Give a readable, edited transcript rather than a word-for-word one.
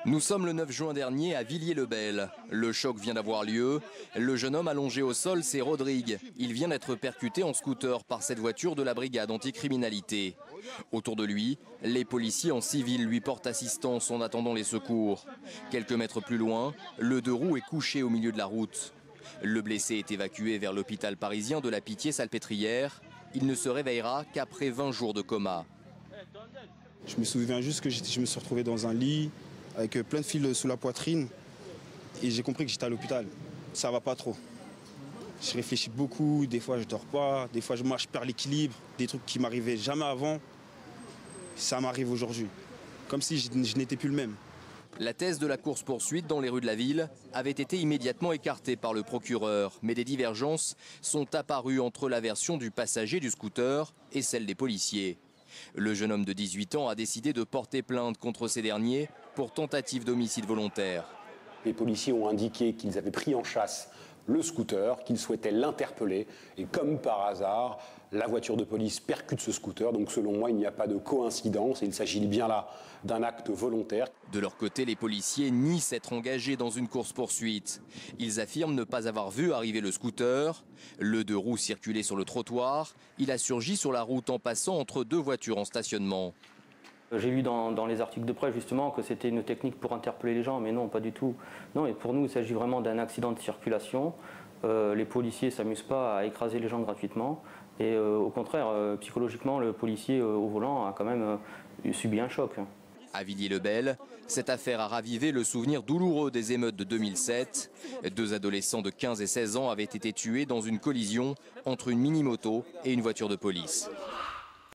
Nous sommes le 9 juin dernier à Villiers-le-Bel. Le choc vient d'avoir lieu. Le jeune homme allongé au sol, c'est Rodrigue. Il vient d'être percuté en scooter par cette voiture de la brigade anticriminalité. Autour de lui, les policiers en civil lui portent assistance en attendant les secours. Quelques mètres plus loin, le deux roues est couché au milieu de la route. Le blessé est évacué vers l'hôpital parisien de la Pitié-Salpêtrière. Il ne se réveillera qu'après 20 jours de coma. Je me souviens juste que je me suis retrouvé dans un lit avec plein de fils sous la poitrine et j'ai compris que j'étais à l'hôpital. Ça va pas trop. Je réfléchis beaucoup, des fois je dors pas, des fois je perds l'équilibre, des trucs qui m'arrivaient jamais avant, ça m'arrive aujourd'hui. Comme si je n'étais plus le même. La thèse de la course-poursuite dans les rues de la ville avait été immédiatement écartée par le procureur, mais des divergences sont apparues entre la version du passager du scooter et celle des policiers. Le jeune homme de 18 ans a décidé de porter plainte contre ces derniers pour tentative d'homicide volontaire. Les policiers ont indiqué qu'ils avaient pris en chasse le scooter, qu'ils souhaitaient l'interpeller. Et comme par hasard, la voiture de police percute ce scooter. Donc selon moi, il n'y a pas de coïncidence. Et il s'agit bien là d'un acte volontaire. De leur côté, les policiers nient s'être engagés dans une course-poursuite. Ils affirment ne pas avoir vu arriver le scooter. Le deux roues circulait sur le trottoir. Il a surgi sur la route en passant entre deux voitures en stationnement. J'ai lu dans les articles de presse justement que c'était une technique pour interpeller les gens, mais non, pas du tout. Non, et pour nous, il s'agit vraiment d'un accident de circulation. Les policiers ne s'amusent pas à écraser les gens gratuitement. Et au contraire, psychologiquement, le policier au volant a quand même subi un choc. À Villiers-le-Bel, cette affaire a ravivé le souvenir douloureux des émeutes de 2007. Deux adolescents de 15 et 16 ans avaient été tués dans une collision entre une mini-moto et une voiture de police.